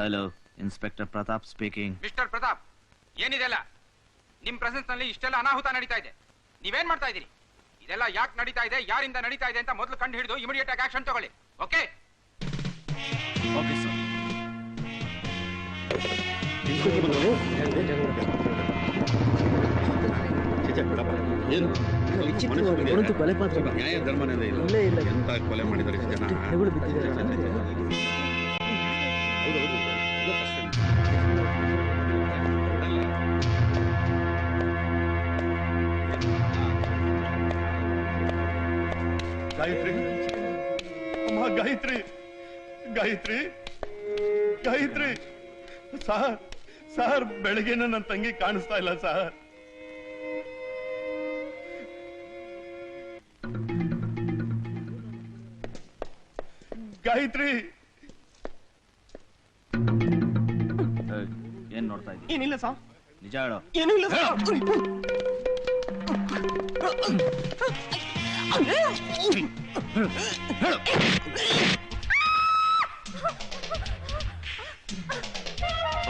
Hello, inspector Pratap speaking. Mister Pratap, ಏನಿದೆಲ್ಲ ನಿಮ್ presence ನಲ್ಲಿ ಇಷ್ಟೆಲ್ಲ ಅನಾಹುತ ನಡೀತಾ ಇದೆ. ನೀವೇನ್ ಮಾಡ್ತಾ ಇದ್ದೀರಿ? ಇದೆಲ್ಲ ಯಾಕೆ ನಡೀತಾ ಇದೆ, ಯಾರಿಂದ ನಡೀತಾ ಇದೆ ಅಂತ ಮೊದಲು ಕಂಡು ಹಿಡಿದು ಇಮಿಡಿಯೇಟ್ ಆಗಿ ಆಕ್ಷನ್ ತಗೊಳ್ಳಿ. Okay okay sir. ನ್ಯಾಯ ಧರ್ಮನೇ ಇಲ್ಲ. ಎಂತ ಕೊಲೆ ಮಾಡಿದ್ದಾರೆ ಜನ. ಗಾಯತ್ರಿ, ಅಮ್ಮ ಗಾಯತ್ರಿ, ಗಾಯತ್ರಿ, ಗಾಯತ್ರಿ. ಸಾರ್ ಬೆಳಗ್ಗೆನ ನನ್ನ ತಂಗಿ ಕಾಣಿಸ್ತಾ ಇಲ್ಲ ಸಾರ್. ಗಾಯತ್ರಿ, ಏನ್ ನೋಡ್ತಾ ಇದ್ದೀನಿ? ಏನಿಲ್ಲ ಸಾರ್. ನಿಜ ಹೇಳೋ. ಏನಿಲ್ಲ ಸಾರ್.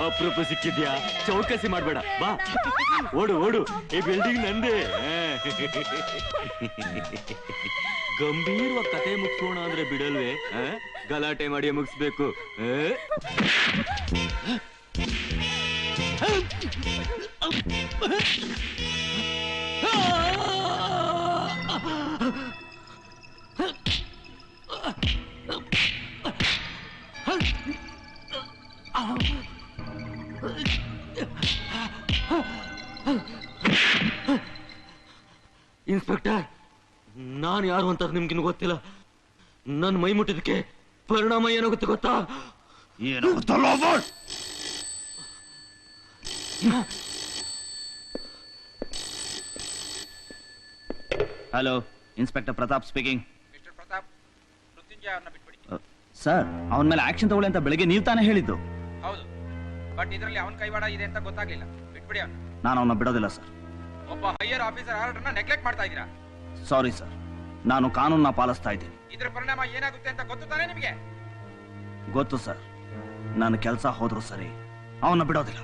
ಅಪರೂಪ ಸಿಕ್ಕಿದ್ಯಾ? ಚೌಕಸಿ ಮಾಡ್ಬೇಡ, ಬಾ ಓಡು ಓಡು. ಈ ಬಿಲ್ಡಿಂಗ್ ನಂದೇ. ಗಂಭೀರವಾಗಿ ಕತೆ ಮುಗಿಸೋಣ ಅಂದ್ರೆ ಬಿಡಲ್ವೇ? ಗಲಾಟೆ ಮಾಡಿ ಮುಗಿಸ್ಬೇಕು. ಇನ್ಸ್ಪೆಕ್ಟರ್, ನಾನು ಯಾರು ಅಂತ ನಿಮ್ಗಿನ್ನು ಗೊತ್ತಿಲ್ಲ. ನನ್ನ ಮೈ ಮುಟ್ಟಿದಕ್ಕೆ ಪರಿಣಾಮ ಏನಾಗುತ್ತೆ ಗೊತ್ತಾ? ಏನಾಗುತ್ತಲ್ಲ. Hello, inspector Pratap speaking. Mister Pratap, Mrityunjaya ಅವ್ರನ್ನ ಬಿಟ್ಬಿಡಿ. ಸರ್, ಅವನ ಮೇಲೆ ಆಕ್ಷನ್ ತಗೊಳ್ಳಿ ಅಂತ ಬೆಳಿಗ್ಗೆ ನೀವು ತಾನೇ ಹೇಳಿದ್ದು. ಹೌದು, ಬಟ್ ಇದರಲ್ಲಿ ಅವನ ಕೈವಾಡ ಇದೆ ಅಂತ ಗೊತ್ತಾಗ್ಲಿಲ್ಲ. ಬಿಟ್ಬಿಡಿ ಅವನ್ನ. ನಾನು ಅವನ್ನ ಬಿಡೋದಿಲ್ಲ ಸರ್. ಒಬ್ಬ ಹೈಯರ್ ಆಫೀಸರ್ ಆರ್ಡರ್ನ ನೆಗ್ಲೆಕ್ಟ್ ಮಾಡ್ತಾ ಇದ್ದೀರಾ. ಸಾರಿ ಸರ್, ನಾನು ಕಾನೂನನ್ನ ಪಾಲಿಸ್ತಾ ಇದ್ದೀನಿ. ಇದ್ರ ಪರಿಣಾಮ ಏನಾಗುತ್ತೆ ಅಂತ ಗೊತ್ತು ತಾನೇ ನಿಮಗೆ? ಗೊತ್ತು ಸರ್. ನನ್ನ ಕೆಲಸ ಹೋದ್ರು ಸರಿ, ಅವನ್ನ ಬಿಡೋದಿಲ್ಲ.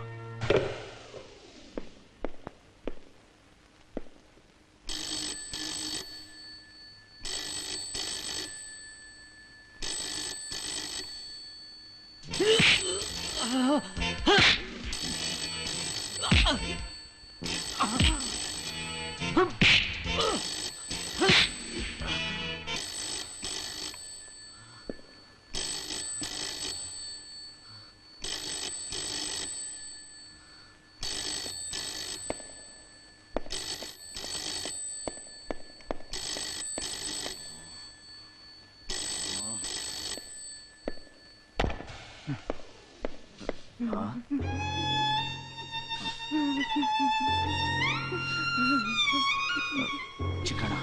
ಚಿಕ್ಕಣ್ಣ,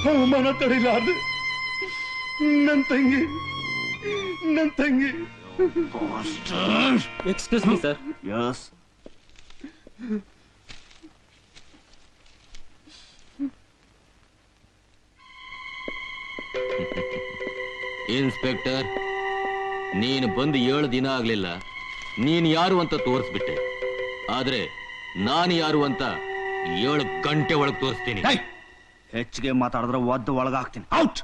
ಅವಮಾನ ತಡಿಲಾರ್ದು ನನ್ನ ತಂಗಿ excuse me sir. Yes. Inspector, ನೀನು ಬಂದು 7 ದಿನ ಆಗ್ಲಿಲ್ಲ. ನೀನು ಯಾರು ಅಂತ ತೋರಿಸ್ಬಿಟ್ಟೆ. ಆದ್ರೆ ನಾನು ಯಾರು ಅಂತ 7 ಗಂಟೆ ಒಳಗೆ ತೋರಿಸ್ತೀನಿ. ಹೆಚ್ಚಿಗೆ ಮಾತಾಡಿದ್ರೆ ಒದ್ದು ಒಳಗಾಗ್ತೀನಿ. ಔಟ್.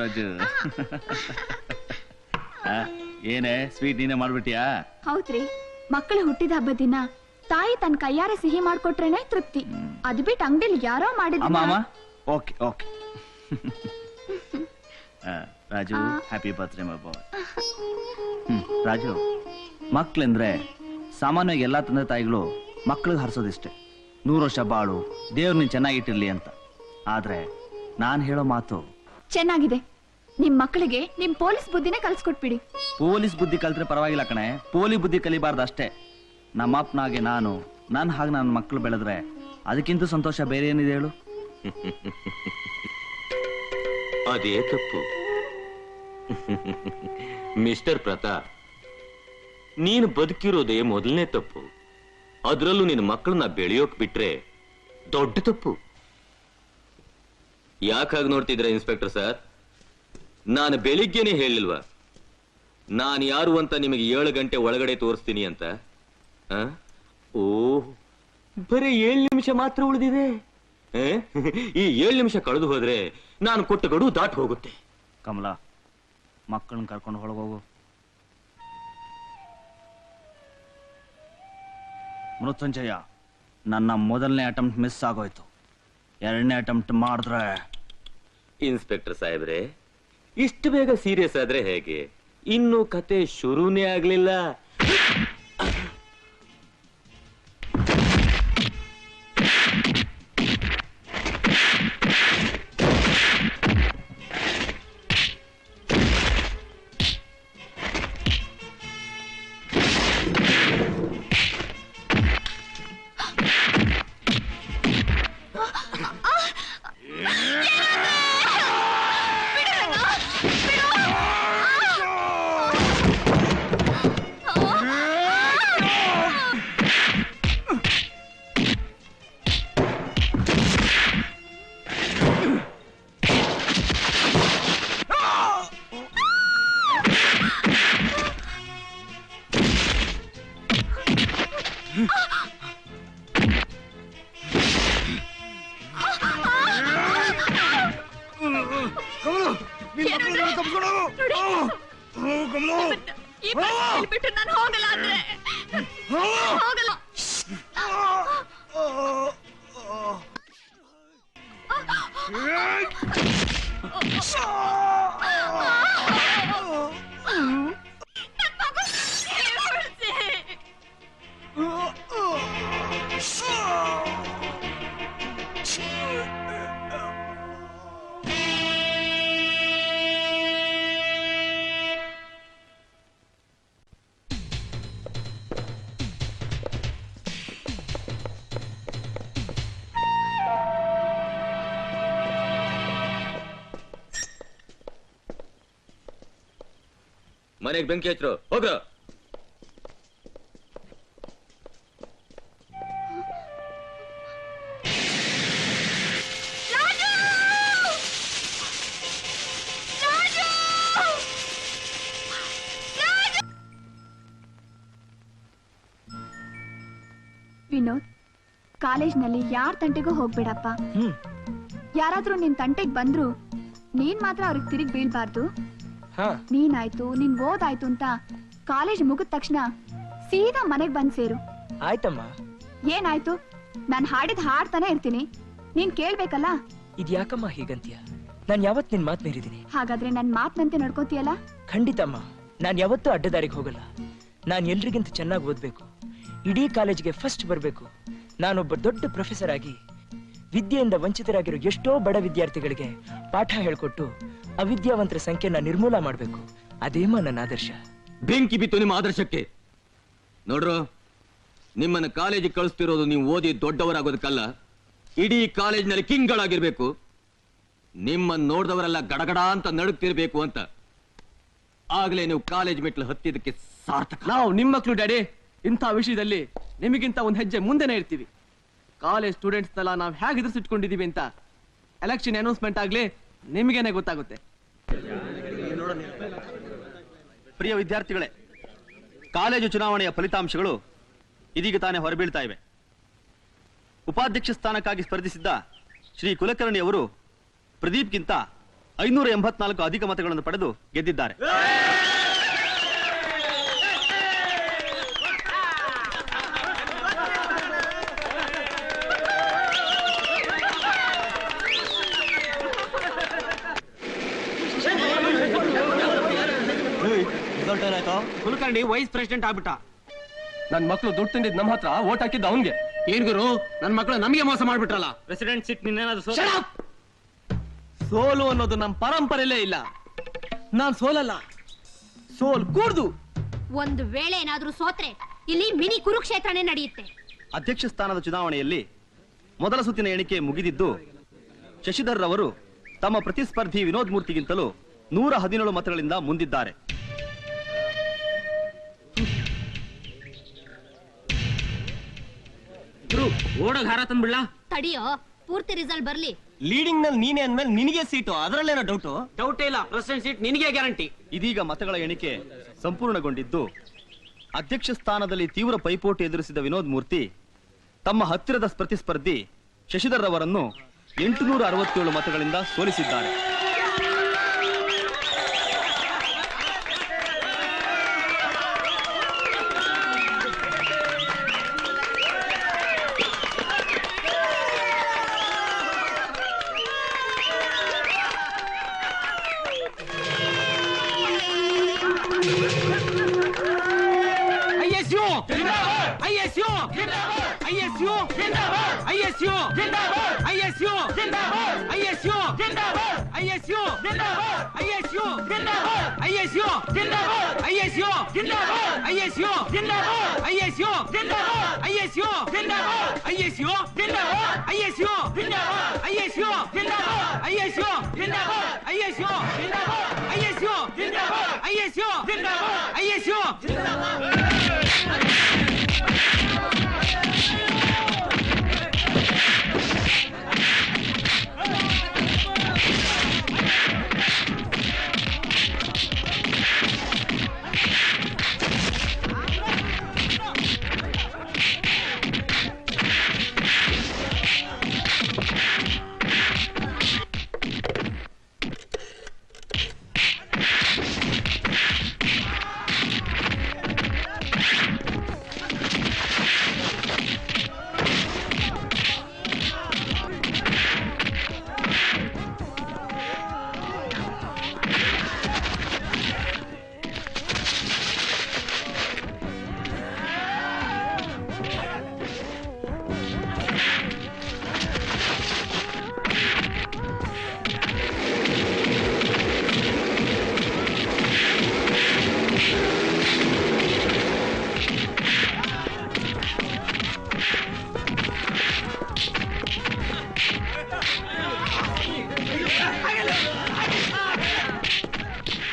ರಾಜು, ಏನೇ ಸ್ವೀಟ್ ನೀನೇ ಮಾಡ್ಬಿಟ್ಟಿಯಾ? ಹೌದ್ರಿ, ಮಕ್ಕಳು ಹುಟ್ಟಿದ ಹಬ್ಬದ ದಿನ ತಾಯಿ ತನ್ನ ಕೈಯಾರೆ ಸಿಹಿ ಮಾಡ್ಕೊಟ್ರೇನೆ ತೃಪ್ತಿ. ಅದು ಬಿಟ್ಟು ಅಂಗಡಿಲಿ ಯಾರೋ ಮಾಡಿದ. Okay okay. Raju, happy birthday my boy. Raju, ಮಕ್ಳೆಂದ್ರೆ ಸಾಮಾನ್ಯವಾಗಿ ಎಲ್ಲಾ ತಂದೆ ತಾಯಿಗಳು ಮಕ್ಳಿಗೆ ಹರಿಸೋದಿಷ್ಟೇ, 100 ವರ್ಷ ಬಾಳು, ದೇವ್ರು ನೀನ್ ಚೆನ್ನಾಗಿಟ್ಟಿರ್ಲಿ ಅಂತ. ಆದ್ರೆ ನಾನ್ ಹೇಳೋ ಮಾತು ಚೆನ್ನಾಗಿದೆ. ನಿಮ್ ಮಕ್ಕಳಿಗೆ ನಿಮ್ ಪೊಲೀಸ್ ಬುದ್ಧಿನೇ ಕಲ್ಸ್ಕೊಟ್ಬಿಡಿ. ಪೊಲೀಸ್ ಬುದ್ಧಿ ಕಲ್ತ್ರೆ ಪರವಾಗಿಲ್ಲ ಕಣೆ, ಪೋಲಿ ಬುದ್ಧಿ ಕಲಿಬಾರ್ದು ಅಷ್ಟೇ. ನಮ್ಮಪ್ಪನಾಗೆ ನಾನು, ನನ್ನ ಹಾಗೆ ನನ್ನ ಮಕ್ಕಳು ಬೆಳೆದ್ರೆ ಅದಕ್ಕಿಂತ ಸಂತೋಷ ಬೇರೆ ಏನಿದೆ ಹೇಳು? ಅದೇ ತಪ್ಪು. ಮಿಸ್ಟರ್ ಪ್ರತಾಪ್, ನೀನು ಬದುಕಿರೋದೇ ಮೊದಲನೇ ತಪ್ಪು. ಅದರಲ್ಲೂ ನಿನ್ನ ಮಕ್ಕಳನ್ನ ಬೆಳೆಯೋಕ್ ಬಿಟ್ರೆ ದೊಡ್ಡ ತಪ್ಪು. ಯಾಕಾಗಿ ನೋಡ್ತಿದ್ರೆ ಇನ್ಸ್ಪೆಕ್ಟರ್ ಸರ್? ನಾನು ಬೆಳಿಗ್ಗೆನೆ ಹೇಳಿಲ್ವಾ ನಾನು ಯಾರು ಅಂತ ನಿಮಗೆ 7 ಗಂಟೆ ಒಳಗಡೆ ತೋರಿಸ್ತೀನಿ ಅಂತ? ಓ, ಬರೀ 7 ನಿಮಿಷ ಮಾತ್ರ ಉಳಿದಿದೆ. ಈ 7 ನಿಮಿಷ ಕಳೆದು ಹೋದ್ರೆ ನಾನು ಕೊಟ್ಟ ಗಡುವು ದಾಟಿ ಹೋಗುತ್ತೆ. ಕಮಲಾ, ಮಕ್ಕಳನ್ನ ಕರ್ಕೊಂಡು ಹೊರಗೋಗು. ಮೃತ್ಯುಂಜಯ, ನನ್ನ ಮೊದಲನೇ ಅಟೆಂಪ್ಟ್ ಮಿಸ್ ಆಗೋಯ್ತು. 2ನೇ ಅಟೆಂಪ್ಟ್ ಮಾಡಿದ್ರೆ. ಇನ್ಸ್ಪೆಕ್ಟರ್ ಸಾಹೇಬ್ರೆ, ಇಷ್ಟು ಬೇಗ ಸೀರಿಯಸ್ ಆದ್ರೆ ಹೇಗೆ? ಇನ್ನು ಕತೆ ಶುರುನೇ ಆಗ್ಲಿಲ್ಲ. ಬಿಟ್ಟು ನಾನು ಹೋಗಲ್ಲ ಅಂದ್ರೆ ಹೋಗಲ್ಲ. ಮನೆಗೆ ಬೆಂಕಿ ಹಚ್ಚರು, ಹೋಗ. ವಿನೋದ್, ಕಾಲೇಜ್ನಲ್ಲಿ ಯಾರ ತಂಟೆಗೂ ಹೋಗ್ಬೇಡಪ್ಪ. ಯಾರಾದ್ರೂ ನಿನ್ ತಂಟೆಗ್ ಬಂದ್ರು ನೀನ್ ಮಾತ್ರ ಅವ್ರಿಗೆ ತಿರುಗಿ ಬೀಳ್ಬಾರ್ದು. ನೀನಾಯ್ತು, ನಿನ್ ಓದಾಯ್ತು ಅಂತ ಕಾಲೇಜ್ ಮುಗಿದ ತಕ್ಷಣ ಸೀದಾ ಮನೆಗ್ ಬಂದ್ ಸೇರು. ಆಯ್ತಮ್ಮ. ಏನಾಯ್ತು? ನಾನ್ ಹಾಡಿದ್ ಹಾಡ್ತಾನೆ ಇರ್ತೀನಿ, ನೀನ್ ಕೇಳ್ಬೇಕಲ್ಲ. ಇದ್ಯಾಕಮ್ಮ ಹೀಗಂತೀಯ? ನಾನ್ ಯಾವತ್ ನಿನ್ ಮಾತ್ ಮೀರಿದೀನಿ? ಹಾಗಾದ್ರೆ ನನ್ ಮಾತ್ನಂತೆ ನಡ್ಕೋತೀಯಲ್ಲ? ಖಂಡಿತಮ್ಮ, ನಾನ್ ಯಾವತ್ತೂ ಅಡ್ಡದಾರಿಗೆ ಹೋಗಲ್ಲ. ನಾನ್ ಎಲ್ರಿಗಿಂತ ಚೆನ್ನಾಗಿ ಓದ್ಬೇಕು, ಇಡೀ ಕಾಲೇಜ್ಗೆ ಫಸ್ಟ್ ಬರ್ಬೇಕು. ನಾನೊಬ್ಬ ದೊಡ್ಡ ಪ್ರೊಫೆಸರ್ ಆಗಿ ವಿದ್ಯೆಯಿಂದ ವಂಚಿತರಾಗಿರೋ ಎಷ್ಟೋ ಬಡ ವಿದ್ಯಾರ್ಥಿಗಳಿಗೆ ಪಾಠ ಹೇಳ್ಕೊಟ್ಟು ಅವಿದ್ಯಾವಂತರ ಸಂಖ್ಯೆನ ನಿರ್ಮೂಲ ಮಾಡ್ಬೇಕು. ಅದೇಮ ನನ್ನ ಆದರ್ಶ. ಬೆಂಕಿ ಬಿತ್ತು ನಿಮ್ಮ ಆದರ್ಶಕ್ಕೆ. ನೋಡ್ರು, ನಿಮ್ಮನ್ನ ಕಾಲೇಜಿಗೆ ಕಳಿಸ್ತಿರೋದು ನೀವು ಓದಿ ದೊಡ್ಡವರಾಗೋದಕ್ಕಲ್ಲ, ಇಡೀ ಕಾಲೇಜಿನಲ್ಲಿ ಕಿಂಗ್ಗಳಾಗಿರ್ಬೇಕು. ನಿಮ್ಮನ್ನ ನೋಡಿದವರೆಲ್ಲ ಗಡಗಡ ಅಂತ ನಡುಗ್ತಿರ್ಬೇಕು ಅಂತ. ಆಗ್ಲೇ ನೀವು ಕಾಲೇಜ್ ಮೆಟ್ಲು ಹತ್ತಿದಕ್ಕೆ ಸಾರ್ಥಕ. ನಾವು ನಿಮ್ಮ ಮಕ್ಕಳು ಡ್ಯಾಡಿ. ಇಂಥ ವಿಷಯದಲ್ಲಿ ನಿಮಗಿಂತ ಒಂದು ಹೆಜ್ಜೆ ಮುಂದೆನೇ ಇರ್ತೀವಿ. ಕಾಲೇಜ್ ಸ್ಟೂಡೆಂಟ್ಸ್ನೆಲ್ಲ ನಾವು ಹೇಗೆ ಎದುರಿಸಿಟ್ಕೊಂಡಿದೀವಿ ಅಂತ ಎಲೆಕ್ಷನ್ ಅನೌನ್ಸ್ಮೆಂಟ್ ಆಗ್ಲಿ ನಿಮಗೇನೆ ಗೊತ್ತಾಗುತ್ತೆ. ಪ್ರಿಯ ವಿದ್ಯಾರ್ಥಿಗಳೇ, ಕಾಲೇಜು ಚುನಾವಣೆಯ ಫಲಿತಾಂಶಗಳು ಇದೀಗ ತಾನೇ ಹೊರಬೀಳ್ತಾ ಇವೆ. ಉಪಾಧ್ಯಕ್ಷ ಸ್ಥಾನಕ್ಕಾಗಿ ಸ್ಪರ್ಧಿಸಿದ್ದ ಶ್ರೀ ಕುಲಕರ್ಣಿ ಅವರು ಪ್ರದೀಪ್ಗಿಂತ 584 ಅಧಿಕ ಮತಗಳನ್ನು ಪಡೆದು ಗೆದ್ದಿದ್ದಾರೆ. ಕುಲಕರ್ಣಿ ವೈಸ್ ಪ್ರೆಸಿಡೆಂಟ್ ಆಗ್ಬಿಟ್ಟ. ನನ್ ಮಕ್ಳು ದುಡ್ಡು ತಿಂದಿದ್ ನಮ್ಮ ಹತ್ರ ಓಟ್ ಹಾಕಿದ್ದ ಅವನ್ಗೆ. ಏನ್ ಗುರು, ನನ್ ಮಕ್ಳು ನಮಗೆ ಮೋಸ ಮಾಡ್ಬಿಟ್ರಲ್ಲ. ಪ್ರೆಸಿಡೆಂಟ್ ಸೀಟ್ ನಿನ್ನೇನಾದ್ರು ಸೋಲು ಅನ್ನೋದು ನಮ್ ಪರಂಪರೆಯಲ್ಲೇ ಇಲ್ಲ. ನಾನ್ ಸೋಲಲ್ಲ, ಸೋಲ್ ಕೂಡ್ದು. ಒಂದು ವೇಳೆ ಏನಾದ್ರೂ ಸೋತ್ರೆ ಇಲ್ಲಿ ಮಿನಿ ಕುರುಕ್ಷೇತ್ರನೇ ನಡೆಯುತ್ತೆ. ಅಧ್ಯಕ್ಷ ಸ್ಥಾನದ ಚುನಾವಣೆಯಲ್ಲಿ ಮೊದಲ ಸುತ್ತಿನ ಎಣಿಕೆ ಮುಗಿದಿದ್ದು ಶಶಿಧರ್ ಅವರು ತಮ್ಮ ಪ್ರತಿಸ್ಪರ್ಧಿ ವಿನೋದ್ ಮೂರ್ತಿಗಿಂತಲೂ 117 ಮತಗಳಿಂದ ಮುಂದಿದ್ದಾರೆ. ಓಡಗ್ ಹಾರ ತಂದ್ಬಿಡ್ಲಾ? ತಡಿಯೋ, ಪೂರ್ತಿ ರಿಸಲ್ಟ್ ಬರ್ಲಿ, ಲೀಡಿಂಗ್ ನಲ್ಲಿ ನೀನೇ ಅಂದ್ಮೇಲೆ ನಿನಗೆ ಸೀಟು, ಅದರಲ್ಲೇನೋ ಡೌಟು? ಡೌಟೇ ಇಲ್ಲ, ಪ್ರೆಸಿಡೆಂಟ್ ಸೀಟ್ ನಿನಗೆ ಗ್ಯಾರಂಟಿ. ಇದೀಗ ಮತಗಳ ಎಣಿಕೆ ಸಂಪೂರ್ಣಗೊಂಡಿದ್ದು ಅಧ್ಯಕ್ಷ ಸ್ಥಾನದಲ್ಲಿ ತೀವ್ರ ಪೈಪೋಟಿ ಎದುರಿಸಿದ ವಿನೋದ್ ಮೂರ್ತಿ ತಮ್ಮ ಹತ್ತಿರದ ಪ್ರತಿಸ್ಪರ್ಧಿ ಶಶಿಧರ್ ಅವರನ್ನು 867 ಮತಗಳಿಂದ ಸೋಲಿಸಿದ್ದಾರೆ.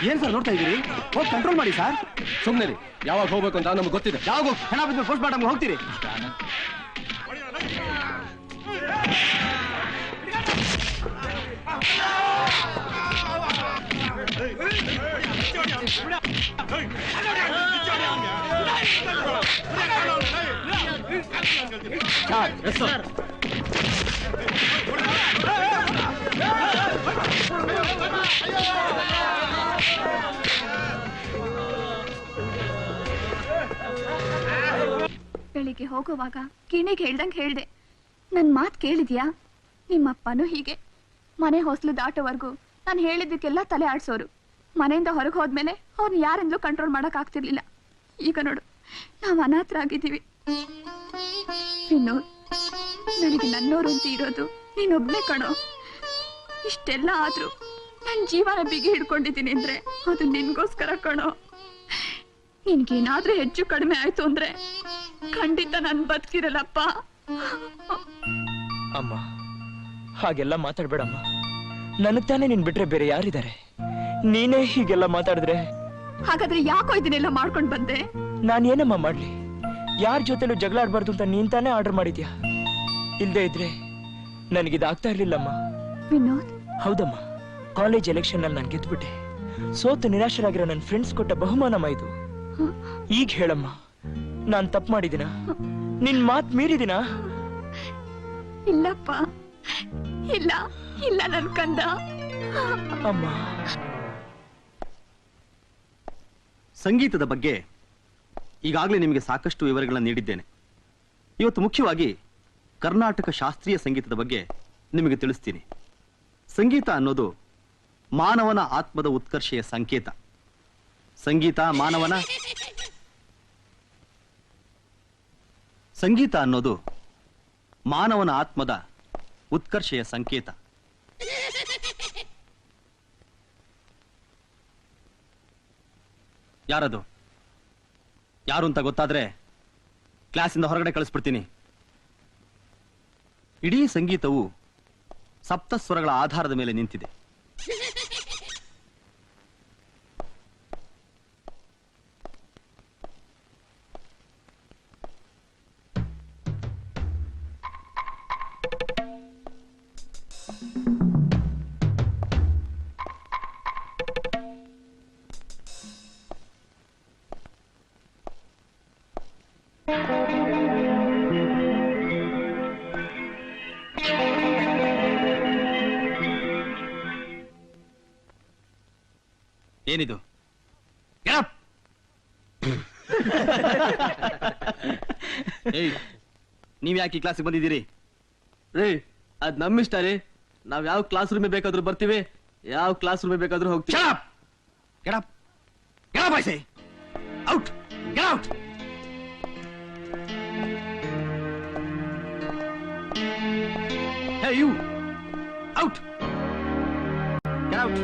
ಏನ್ ಸರ್ ನೋಡ್ತಾ ಇದೀರಿ? ಹೋಗಿ ಕಂಟ್ರೋಲ್ ಮಾಡಿ ಸರ್. ಸುಮ್ಮನೆ ಯಾವಾಗ ಹೋಗ್ಬೇಕು ಅಂತ ನಮ್ಗೆ ಗೊತ್ತಿದೆ. ಯಾವಾಗ ಹೆಣ ಬಿದ್ದು ಪೋಸ್ಟ್ ಮಾರ್ಟಮ್ ಹೋಗ್ತೀರಿ? ಬೆಳಿಗ್ಗೆ ಹೋಗುವಾಗ ಕಿಣಿಗೆ ಹೇಳ್ದಂಗೆ ಹೇಳ್ದೆ. ನನ್ನ ಮಾತು ಕೇಳಿದ್ಯಾ? ನಿಮ್ಮಪ್ಪನೂ ಹೀಗೆ ಮನೆ ಹೊಸಲು ದಾಟೋವರೆಗೂ ನಾನು ಹೇಳಿದ್ದಕ್ಕೆಲ್ಲ ತಲೆ ಆಡ್ಸೋರು. ಮನೆಯಿಂದ ಹೊರಗೆ ಹೋದ್ಮೇಲೆ ಅವ್ರನ್ನ ಯಾರಿಂದಲೂ ಕಂಟ್ರೋಲ್ ಮಾಡಕ್ ಆಗ್ತಿರ್ಲಿಲ್ಲ. ಈಗ ನೋಡು, ನಾವು ಅನಾಥರಾಗಿದ್ದೀವಿ. ವಿನೋದ್, ನನಗೆ ನನ್ನೋರು ಅಂತ ಇರೋದು ನೀನೊಬ್ನೇ ಕಣೋ. ಇಷ್ಟೆಲ್ಲ ಆದ್ರೂ ನನ್ನ ಜೀವನ ಬಿಗಿ ಹಿಡ್ಕೊಂಡಿದ್ದೀನಿ ಅಂದ್ರೆ ಅದು ನಿನ್ಗೋಸ್ಕರ ಕಣೋ. ನಿನ್ಗೇನಾದ್ರೂ ಹೆಚ್ಚು ಕಡಿಮೆ ಆಯ್ತು ಅಂದ್ರೆ ಖಂಡಿತ ನಾನು ಬದುಕಿರಲ್ಲಪ್ಪ. ಅಮ್ಮ, ಹಾಗೆಲ್ಲ ಮಾತಾಡ್ಬೇಡಮ್ಮ. ನನಗ್ ತಾನೇ ನಿನ್ ಬಿಟ್ರೆ ಬೇರೆ ಯಾರಿದ್ದಾರೆ? ನೀನೇ ಹೀಗೆಲ್ಲ ಮಾತಾಡಿದ್ರೆ ಹಾಗಾದ್ರೆ ಯಾಕೋ ಇದನ್ನೆಲ್ಲ ಮಾಡ್ಕೊಂಡ್ ಬಂದೆ? ನಾನೇನಮ್ಮ ಮಾಡ್ಲಿ? ಯಾರ ಜೊತೆಲೂ ಜಗಳ ಆಡ್ಬಾರ್ದು ಅಂತ ನೀನ್ ತಾನೇ ಆರ್ಡರ್ ಮಾಡಿದ್ಯಾ. ಇಲ್ದೇ ಇದ್ರೆ ನನಗಿದಾಗ್ತಾ ಇರ್ಲಿಲ್ಲಮ್ಮ. ವಿನೋದ್, ಹೌದಮ್ಮ, ಕಾಲೇಜ್ ಎಲೆಕ್ಷನ್ ನಲ್ಲಿ ನಾನು ಗೆದ್ಬಿಟ್ಟೆ. ಸೋತು ನಿರಾಶರಾಗಿರೋ ನನ್ನ ಫ್ರೆಂಡ್ಸ್ ಕೊಟ್ಟ ಬಹುಮಾನಮ್ಮ ಇದು. ಈಗ ಹೇಳಮ್ಮ, ನಾನ್ ತಪ್ಪು ಮಾಡಿದಿನ? ನಿನ್ ಮಾತ್ ಮೀರಿದಿನ? ಇಲ್ಲಪ್ಪ, ಇಲ್ಲ ಇಲ್ಲ ನನ್ ಕಂದ. ಅಮ್ಮ, ಸಂಗೀತದ ಬಗ್ಗೆ ಈಗಾಗಲೇ ನಿಮಗೆ ಸಾಕಷ್ಟು ವಿವರಗಳನ್ನು ನೀಡಿದ್ದೇನೆ. ಇವತ್ತು ಮುಖ್ಯವಾಗಿ ಕರ್ನಾಟಕ ಶಾಸ್ತ್ರೀಯ ಸಂಗೀತದ ಬಗ್ಗೆ ನಿಮಗೆ ತಿಳಿಸ್ತೀನಿ. ಸಂಗೀತ ಅನ್ನೋದು ಮಾನವನ ಆತ್ಮದ ಉತ್ಕರ್ಷೆಯ ಸಂಕೇತ. ಸಂಗೀತ ಅನ್ನೋದು ಮಾನವನ ಆತ್ಮದ ಉತ್ಕರ್ಷೆಯ ಸಂಕೇತ. ಯಾರದು? ಯಾರು ಅಂತ ಗೊತ್ತಾದ್ರೆ ಕ್ಲಾಸಿಂದ ಹೊರಗಡೆ ಕಳಿಸ್ಬಿಡ್ತೀನಿ. ಇಡೀ ಸಂಗೀತವು ಸಪ್ತಸ್ವರಗಳ ಆಧಾರದ ಮೇಲೆ ನಿಂತಿದೆ. ಏನಿದು? ಏಯ್, ನೀವ್ ಯಾಕೆ ಈ ಕ್ಲಾಸಿಗೆ ಬಂದಿದ್ದೀರಿ? ರೀ ಅದ್ ನಮ್ಮಿಷ್ಟ ರೀ. ನಾವ್ ಯಾವ ಕ್ಲಾಸ್ ರೂಮ್ ಬೇಕಾದ್ರೂ ಬರ್ತೀವಿ, ಯಾವ ಕ್ಲಾಸ್ ರೂಮ್ ಬೇಕಾದ್ರೂ ಹೋಗ್ತೀವಿ. Get up! Get up, I say! Out! Get out! Hey, you! Out! Get out!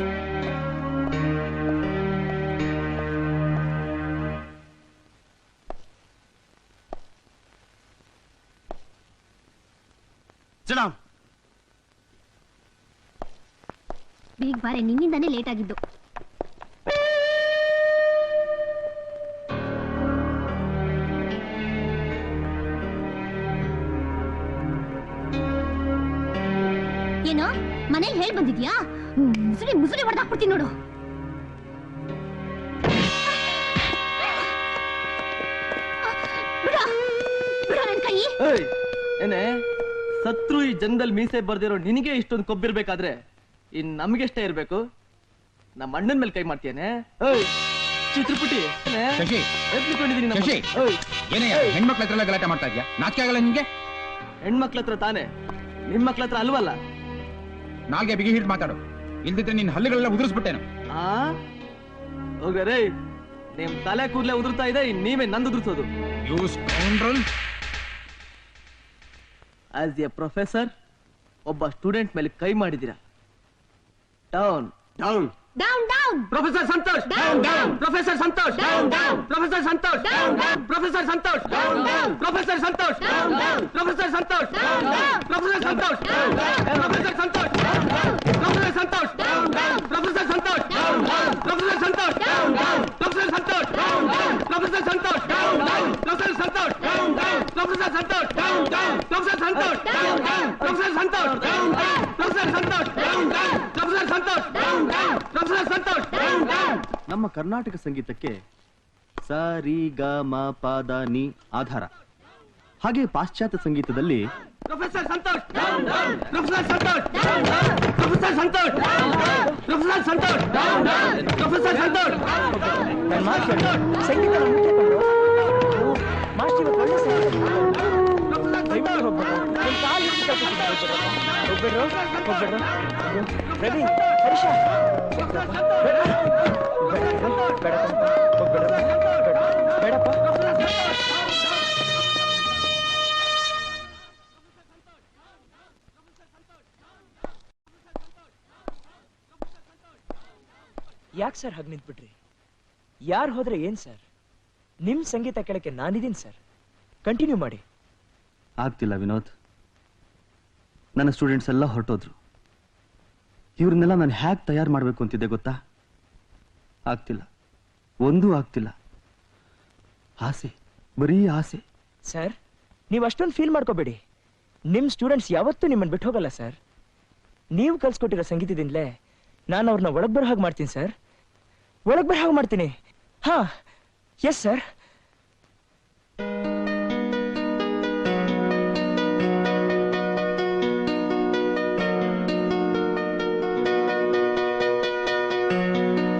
Sit down! ಬೇಗ ಬಾರೆ, ನಿನ್ನಿಂದಾನೇ ಲೇಟ್ ಆಗಿದ್ದು. ಏನೋ ಮನೇಲಿ ಹೇಳ್ ಬಂದಿದ್ಯಾ? ಮುಸುರಿ ಮುಸುರಿ ಹೊಡೆದಾಕ್ಬಿಡ್ತೀನಿ ನೋಡು. ಬಿಡ ಬಿಡ ನನ್ ಕೈ. ಏನೇ ಸತ್ರು ಈ ಜನದಲ್ಲಿ ಮೀಸೆ ಬರ್ದಿರೋ ನಿನಗೆ ಇಷ್ಟೊಂದು ಕೊಬ್ಬಿರ್ಬೇಕಾದ್ರೆ ಇನ್ ನಮ್ಗೆಷ್ಟೇ ಇರ್ಬೇಕು? ನಮ್ಮ ಅಣ್ಣನ ಮೇಲೆ ಕೈ ಮಾಡ್ತೀಯನೆ? ಚಿತ್ರಪುಟಿ ಹೆಣ್ಮಕ್ಳ ಹತ್ರ ಗಲಾಟೆ ಮಾಡ್ತಾ ಇದ್ಯಾ? ನಾಚಿಕೆ ಆಗಲ್ಲ ನಿಮ್ಗೆ? ಹೆಣ್ಮಕ್ಳ ಹತ್ರ ತಾನೆ, ನಿಮ್ ಮಕ್ಳ ಹತ್ರ ಅಲ್ವಲ್ಲ. ನಾಲ್ಗೆ ಬಿಗಿ ಹಿಡ್ ಮಾತಾಡು, ಇಲ್ದಿದ್ರೆ ನಿನ್ ಹಲ್ಲಿಗಳೆಲ್ಲ ಉದುರಿಸ್ಬಿಟ್ಟೇನು. ಹೋಗ್ರೇ, ನಿಮ್ ತಲೆ ಕೂದಲೇ ಉದುರ್ತಾ ಇದೆ, ನೀವೇ ನಂದು ಉದುರ್ಸೋದು. ಆಸ್ ಎ ಪ್ರೊಫೆಸರ್ ಒಬ್ಬ ಸ್ಟೂಡೆಂಟ್ ಮೇಲೆ ಕೈ ಮಾಡಿದಿರ. Down Down! Down down. Professor Santosh! Down, down. Professor Santosh! Down, down. Professor Santosh! Down, down. Professor Santosh! Down, down. Professor Santosh! Down, down. Professor Santosh! Down, down. Professor Santosh! Down, down. Professor Santosh! Professor Santosh! Down, down. Professor Santosh! Down, down. Professor Santosh! Down, down. Professor Santosh! Down, down. Professor Santosh! Down, down. Professor Santosh! Down, down. Professor Santosh! Down, down. Professor Santosh! Down, down. Professor Santosh! Down, down. Professor Santosh! Down, down. Professor Santosh! Down, down. Professor Santosh! Down, down. ನಮ್ಮ ಕರ್ನಾಟಕ ಸಂಗೀತಕ್ಕೆ ಸ ರಿ ಗ ಮ ಪ the ನಿ ಆಧಾರ. ಹಾಗೆ ಪಾಶ್ಚಾತ್ಯ ಸಂಗೀತದಲ್ಲಿ professor Santosh, professor Santosh, professor Santosh, professor Santosh, professor Santosh. ಸಂಗೀತ ಮಾಸ್ಟರ್ ಒಳ್ಳೆ ರವಿ, ಹರೀಶ ಬೇಡಪ್ಪ. ಯಾಕೆ ಸರ್ ಹಾಗೆ ನಿಂತ್ಬಿಟ್ರಿ? ಯಾರು ಹೋದ್ರೆ ಏನ್ ಸರ್? ನಿಮ್ ಸಂಗೀತ ಕೇಳಕ್ಕೆ ನಾನಿದ್ದೀನಿ ಸರ್, ಕಂಟಿನ್ಯೂ ಮಾಡಿ. ಆಗ್ತಿಲ್ಲ ವಿನೋದ್, ನನ್ನ ಸ್ಟೂಡೆಂಟ್ಸ್ ಎಲ್ಲ ಹೊರಟೋದ್ರು. ಇವ್ರನ್ನೆಲ್ಲ ನಾನು ಹ್ಯಾಕ್ ತಯಾರು ಮಾಡಬೇಕು ಅಂತಿದ್ದೆ ಗೊತ್ತಾ? ಆಗ್ತಿಲ್ಲ, ಒಂದೂ ಆಗ್ತಿಲ್ಲ. ಆಸೆ, ಬರೀ ಆಸೆ. ಸರ್, ನೀವು ಅಷ್ಟೊಂದು ಫೀಲ್ ಮಾಡ್ಕೋಬೇಡಿ. ನಿಮ್ ಸ್ಟೂಡೆಂಟ್ಸ್ ಯಾವತ್ತೂ ನಿಮ್ಮನ್ನು ಬಿಟ್ಟು ಹೋಗಲ್ಲ ಸರ್. ನೀವು ಕಲ್ಸ್ಕೊಟ್ಟಿರೋ ಸಂಗೀತದಿಂದಲೇ ನಾನು ಅವ್ರನ್ನ ಒಳಗ್ ಬರೋ ಹಾಗೆ ಮಾಡ್ತೀನಿ ಸರ್, ಒಳಗ್ ಬರೋ ಹಾಗೆ ಮಾಡ್ತೀನಿ. ಹಾ, yes sir.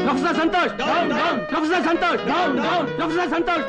Professor Santosh, professor Santosh, professor Santosh,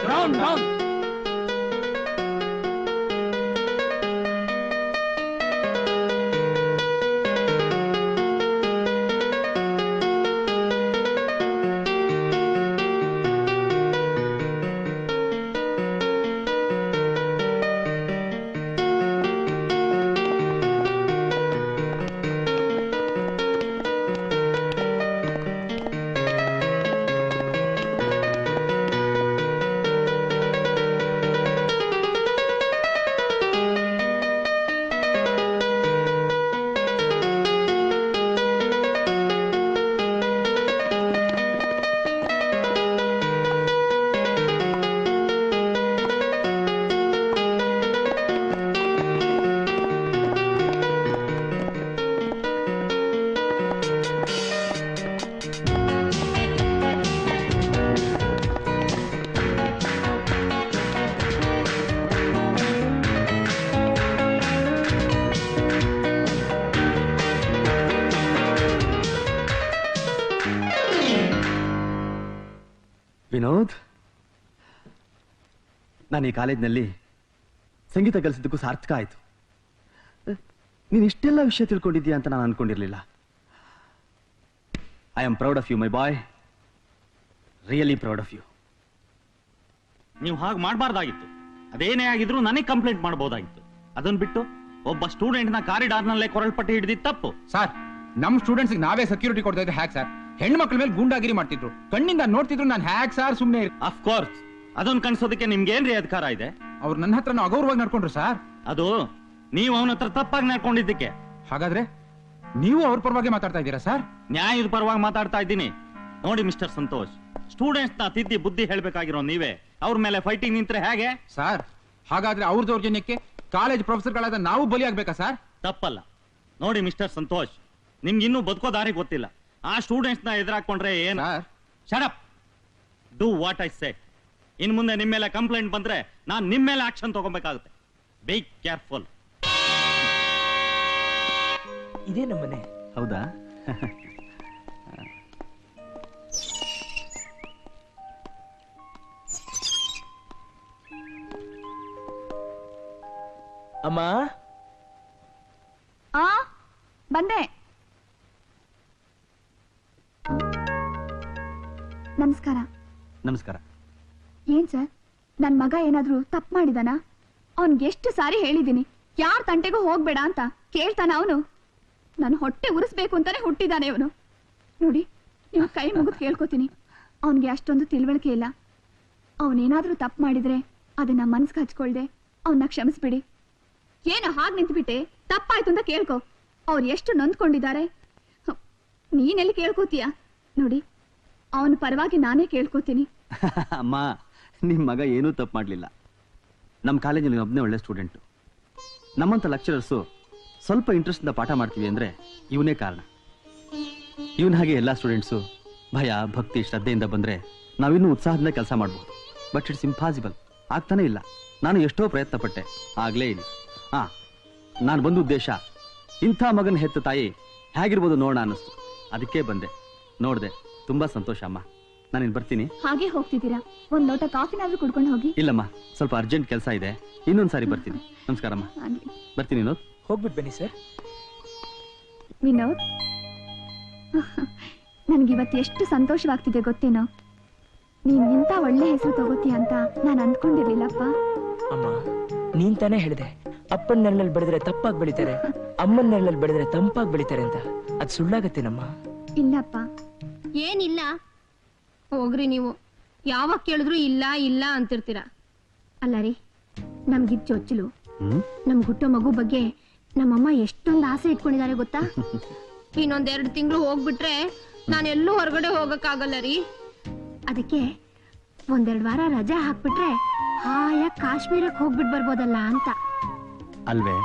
Vinod, ನಾನು ಈ ಕಾಲೇಜಿನಲ್ಲಿ ಸಂಗೀತ ಕಲಿಸಿದ್ದಕ್ಕೂ ಸಾರ್ಥಕ ಆಯ್ತು. ನೀನು ಇಷ್ಟೆಲ್ಲ ವಿಷಯ ತಿಳ್ಕೊಂಡಿದ್ದೀಯ ಅಂತ ನಾನು ಅನ್ಕೊಂಡಿರ್ಲಿಲ್ಲ. I am proud of you my boy, really proud of you. ನೀವು ಹಾಗೆ ಮಾಡಬಾರ್ದಾಗಿತ್ತು. ಅದೇನೇ ಆಗಿದ್ರು ನನಗೆ ಕಂಪ್ಲೇಂಟ್ ಮಾಡಬಹುದಾಗಿತ್ತು. ಅದನ್ನ ಬಿಟ್ಟು ಒಬ್ಬ ಸ್ಟೂಡೆಂಟ್ನ ಕಾರಿಡಾರ್ನಲ್ಲೇ ಕೊರಳ್ಪಟ್ಟು ಹಿಡಿದಿದ್ದು ತಪ್ಪು. ಸರ್, ನಮ್ ಸ್ಟೂಡೆಂಟ್ಸ್ ನಾವೇ ಸೆಕ್ಯೂರಿಟಿ ಕೊಡ್ತಾ ಇದ್ದೆ ಹ್ಯಾಕ್ ಸರ್? ಹೆಣ್ಣು ಮಕ್ಕಳ ಮೇಲೆ ಗೂಂಡಾಗಿರಿ ಮಾಡ್ತಿದ್ರು, ಕಣ್ಣಿಂದ ನೋಡ್ತಿದ್ರು. ನಾನು ಹ್ಯಾಕ್ ಸರ್ ಸುಮ್ಮನೆ? ಆಫ್ ಕೋರ್ಸ್, ಅದನ್ನ ಕನ್ಸೋದಕ್ಕೆ ನಿಮ್ಗೆ ಏನ್ರಿ ಅಧಿಕಾರ ಇದೆ? ಅವ್ರು ನನ್ನ ಹತ್ರ ಅಗೌರವಾಗಿ ನಡ್ಕೊಂಡ್ರು ಸರ್. ಅದು ನೀವು ಅವನ ಹತ್ರ ತಪ್ಪಾಗಿ ನಡ್ಕೊಂಡಿದ್ದಕ್ಕೆ. ಹಾಗಾದ್ರೆ ನೀವು ಅವ್ರ ಪರವಾಗಿ ಮಾತಾಡ್ತಾ ಇದ್ದೀರಾ ಸರ್? ನ್ಯಾಯದ ಪರವಾಗಿ ಮಾತಾಡ್ತಾ ಇದ್ದೀನಿ. ನೋಡಿ ಮಿಸ್ಟರ್ ಸಂತೋಷ್, ಸ್ಟೂಡೆಂಟ್ಸ್ ನ ತಿದ್ದಿ ಬುದ್ಧಿ ಹೇಳ್ಬೇಕಾಗಿರೋ ನೀವೇ ಅವ್ರ ಮೇಲೆ ಫೈಟಿಂಗ್ ನಿಂತ್ರೆ ಹೇಗೆ ಸರ್? ಹಾಗಾದ್ರೆ ಅವ್ರ ದೌರ್ಜನ್ಯಕ್ಕೆ ಕಾಲೇಜ್ ಪ್ರೊಫೆಸರ್ಗಳಾದ ನಾವು ಬಲಿಯಾಗ್ಬೇಕಾ ಸರ್? ತಪ್ಪಲ್ಲ. ನೋಡಿ ಮಿಸ್ಟರ್ ಸಂತೋಷ್, ನಿಮ್ಗೆ ಇನ್ನೂ ಬದುಕೋ ದಾರಿ ಗೊತ್ತಿಲ್ಲ. ಆ ಸ್ಟೂಡೆಂಟ್ಸ್ ನ ಎದುರಾಕೊಂಡ್ರೆ ಏನ್? Shut up, do what I say. ಇನ್ ಮುಂದೆ ನಿಮ್ಮ ಮೇಲೆ ಕಂಪ್ಲೇಂಟ್ ಬಂದ್ರೆ ನಾನು ನಿಮ್ಮ ಮೇಲೆ ಆಕ್ಷನ್ ತಗೋಬೇಕಾಗುತ್ತೆ. Be careful. ಇದೇ ನಮ್ಮನೆ. ಹೌದಾ? ಅಮ್ಮ, ಬಂದೆ. ನಮಸ್ಕಾರ. ನಮಸ್ಕಾರ. ಏನ್ ಸರ್, ನನ್ ಮಗ ಏನಾದ್ರೂ ತಪ್ಪು ಮಾಡಿದಾನ? ಅವನ್ಗೆ ಎಷ್ಟು ಸಾರಿ ಹೇಳಿದೀನಿ ಯಾರ ತಂಟೆಗೂ ಹೋಗ್ಬೇಡ ಅಂತ. ಕೇಳ್ತಾನ ಅವನು? ನಾನು ಹೊಟ್ಟೆ ಉರಿಸ್ಬೇಕು ಅಂತಾನೆ ಹುಟ್ಟಿದಾನೆ ಅವನು. ನೋಡಿ, ನೀವು ಕೈ ಮುಗಿದು ಕೇಳ್ಕೊತೀನಿ, ಅವನ್ಗೆ ಅಷ್ಟೊಂದು ತಿಳುವಳಿಕೆ ಇಲ್ಲ. ಅವನೇನಾದ್ರೂ ತಪ್ಪು ಮಾಡಿದ್ರೆ ಅದನ್ನ ಮನ್ಸ್ಗೆ ಹಚ್ಕೊಳ್ದೆ ಅವನ್ನ ಕ್ಷಮಿಸ್ಬಿಡಿ. ಏನೋ ಹಾಗೆ ನಿಂತ್ಬಿಟ್ಟೆ, ತಪ್ಪಾಯ್ತು ಅಂತ ಕೇಳ್ಕೊ. ಅವ್ರು ಎಷ್ಟು ನೊಂದ್ಕೊಂಡಿದ್ದಾರೆ. ನೀನೆಲ್ಲಿ ಕೇಳ್ಕೋತೀಯ? ನೋಡಿ, ಅವನ ಪರವಾಗಿ ನಾನೇ ಕೇಳ್ಕೋತೀನಿ. ಅಮ್ಮ, ನಿಮ್ಮ ಮಗ ಏನೂ ತಪ್ಪು ಮಾಡಲಿಲ್ಲ. ನಮ್ಮ ಕಾಲೇಜಲ್ಲಿ ಒಬ್ಬನೇ ಒಳ್ಳೆ ಸ್ಟೂಡೆಂಟು. ನಮ್ಮಂಥ ಲೆಕ್ಚರರ್ಸು ಸ್ವಲ್ಪ ಇಂಟ್ರೆಸ್ಟಿಂದ ಪಾಠ ಮಾಡ್ತೀವಿ ಅಂದರೆ ಇವನೇ ಕಾರಣ. ಇವನ ಹಾಗೆ ಎಲ್ಲ ಸ್ಟೂಡೆಂಟ್ಸು ಭಯ, ಭಕ್ತಿ, ಶ್ರದ್ಧೆಯಿಂದ ಬಂದರೆ ನಾವಿನ್ನೂ ಉತ್ಸಾಹದಿಂದ ಕೆಲಸ ಮಾಡ್ಬೋದು. But it's impossible. ಆಗ್ತಾನೆ ಇಲ್ಲ. ನಾನು ಎಷ್ಟೋ ಪ್ರಯತ್ನ ಪಟ್ಟೆ, ಆಗಲೇ ಇಲ್ಲ. ನಾನು ಬಂದ ಉದ್ದೇಶ ಇಂಥ ಮಗನ ಹೆತ್ತ ತಾಯಿ ಹೇಗಿರ್ಬೋದು ನೋಡೋಣ ಅನ್ನಿಸ್ತು. ಅದಕ್ಕೆ ಬಂದೆ. ನೋಡಿದೆ, ತುಂಬಾ ಸಂತೋಷ ಅಮ್ಮ. ನಾನಿನ್ ಬರ್ತೀನಿ. ಹಾಗೆ ಹೋಗ್ತಿದ್ದೀರಾ? ಒಂದ್ ಲೋಟ ಕಾಫಿನಾದ್ರೂ ಕುಡ್ಕೊಂಡು ಹೋಗಿ. ಇಲ್ಲಮ್ಮ, ಸ್ವಲ್ಪ ಅರ್ಜೆಂಟ್ ಕೆಲಸ ಇದೆ, ಇನ್ನೊಂದ್ಸಾರಿ ಬರ್ತೀನಿ. ನಮಸ್ಕಾರಮ್ಮ. ಬರ್ತೀನಿ. ವಿನೋದ್, ಹೋಗ್ಬಿಟ್ಟು ಬನ್ನಿ ಸರ್. ವಿನೋದ್, ನನ್ಗಿವತ್ತು ಎಷ್ಟು ಸಂತೋಷವಾಗ್ತಿದೆ ಗೊತ್ತೇನೋ? ನೀನ್ ಇಂಥ ಒಳ್ಳೆ ಹೆಸರು ತಗೋತೀಯ ಅಂತ ನಾನು ಅಂದ್ಕೊಂಡಿರ್ಲಿಲ್ಲಪ್ಪ. ಅಮ್ಮ, ನೀನ್ ತಾನೇ ಹೇಳಿದೆ ಅಪ್ಪನ ನೆರಳಲ್ಲಿ ಬೆಳೆದ್ರೆ ತಪ್ಪಾಗಿ ಬೆಳಿತಾರೆ, ಅಮ್ಮನ ನೆರಳಲ್ಲಿ ಬೆಳೆದ್ರೆ ತಂಪಾಗಿ ಬೆಳಿತಾರೆ ಅಂತ. ಅದ್ ಸುಳ್ಳಾಗತ್ತೇನಮ್ಮ? ಇಲ್ಲಪ್ಪ. ಏನಿಲ್ಲ, ಹೋಗ್ರಿ ನೀವು. ಯಾವಾಗ ಕೇಳಿದ್ರು ಇಲ್ಲ ಇಲ್ಲ ಅಂತಿರ್ತೀರ. ಅಲ್ಲ ರೀ, ನಮ್ಗಿದ್ ಚೊಚ್ಚಲು ನಮ್ ಹುಟ್ಟೋ ಮಗು ಬಗ್ಗೆ ನಮ್ಮಮ್ಮ ಎಷ್ಟೊಂದು ಆಸೆ ಇಟ್ಕೊಂಡಿದ್ದಾರೆ ಗೊತ್ತಾ? ಇನ್ನೊಂದೆರಡು ತಿಂಗಳು ಹೋಗ್ಬಿಟ್ರೆ ನಾನೆಲ್ಲೂ ಹೊರಗಡೆ ಹೋಗಕ್ಕಾಗಲ್ಲ ರೀ. ಅದಕ್ಕೆ ಒಂದೆರಡು ವಾರ ರಜಾ ಹಾಕ್ಬಿಟ್ರೆ ಹಾಯಾಗಿ ಕಾಶ್ಮೀರಕ್ಕೆ ಹೋಗ್ಬಿಟ್ಟು ಬರ್ಬೋದಲ್ಲ ಅಂತ. ಅಲ್ವೇ,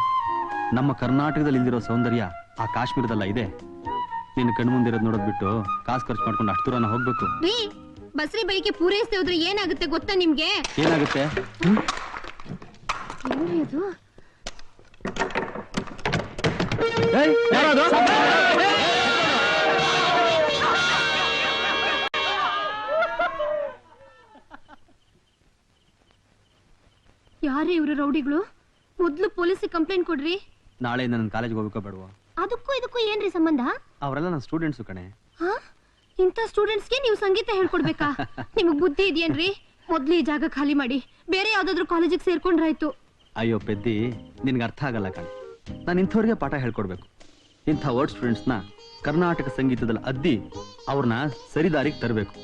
ನಮ್ಮ ಕರ್ನಾಟಕದಲ್ಲಿ ಇಲ್ದಿರೋ ಸೌಂದರ್ಯ ಆ ಕಾಶ್ಮೀರದಲ್ಲ ಇದೆ. ನೀನು ಕಣ್ಣು ಮುಂದಿರೋದು ನೋಡೋದ್ ಬಿಟ್ಟು ಕಾಸು ಖರ್ಚು ಮಾಡ್ಕೊಂಡು ಅಷ್ಟು ದೂರನ ಹೋಗ್ಬೇಕು ರೀ. ಬಸ್ರಿ ಬೈಕೆ ಪೂರೈಸದೆ ಹೋದ್ರೆ ಏನಾಗುತ್ತೆ ಗೊತ್ತಾ ನಿಮ್ಗೆ? ಏನಾಗುತ್ತೆ? ಅದು ಯಾರೇ ಇವ್ರು ರೌಡಿಗಳು? ಮೊದ್ಲು ಪೊಲೀಸಿಗೆ ಕಂಪ್ಲೇಂಟ್ ಕೊಡ್ರಿ. ನಾಳೆ ನನ್ನ ಕಾಲೇಜ್ಗೆ ಹೋಗ್ಬೇಕೋ ಬೇಡವಾ? ಅದಕ್ಕೂ ಇದಕ್ಕೂ ಏನ್ರಿ ಸಂಬಂಧ? ಅವರೆಲ್ಲ ನನ್ನ ಸ್ಟೂಡೆಂಟ್ಸು ಕಣೆ. ಇಂಥ ಸ್ಟೂಡೆಂಟ್ಸ್ಗೆ ನೀವು ಸಂಗೀತ ಹೇಳ್ಕೊಡ್ಬೇಕಾ? ನಿಮಗ್ ಬುದ್ಧಿ ಇದೆಯೇನ್ರಿ? ಮೊದ್ಲು ಈ ಜಾಗ ಖಾಲಿ ಮಾಡಿ ಬೇರೆ ಯಾವ್ದಾದ್ರು ಕಾಲೇಜಿಗೆ ಸೇರ್ಕೊಂಡ್ರಾಯ್ತು. ಅಯ್ಯೋ ಪೆದ್ದಿ, ನಿನ್ಗೆ ಅರ್ಥ ಆಗಲ್ಲ ಕಣೆ. ನಾನು ಇಂಥವ್ರಿಗೆ ಪಾಠ ಹೇಳ್ಕೊಡ್ಬೇಕು. ಇಂಥ ವರ್ಡ್ ಸ್ಟೂಡೆಂಟ್ಸ್ನ ಕರ್ನಾಟಕ ಸಂಗೀತದಲ್ಲಿ ಅದ್ದಿ ಅವ್ರನ್ನ ಸರಿದಾರಿಗೆ ತರಬೇಕು.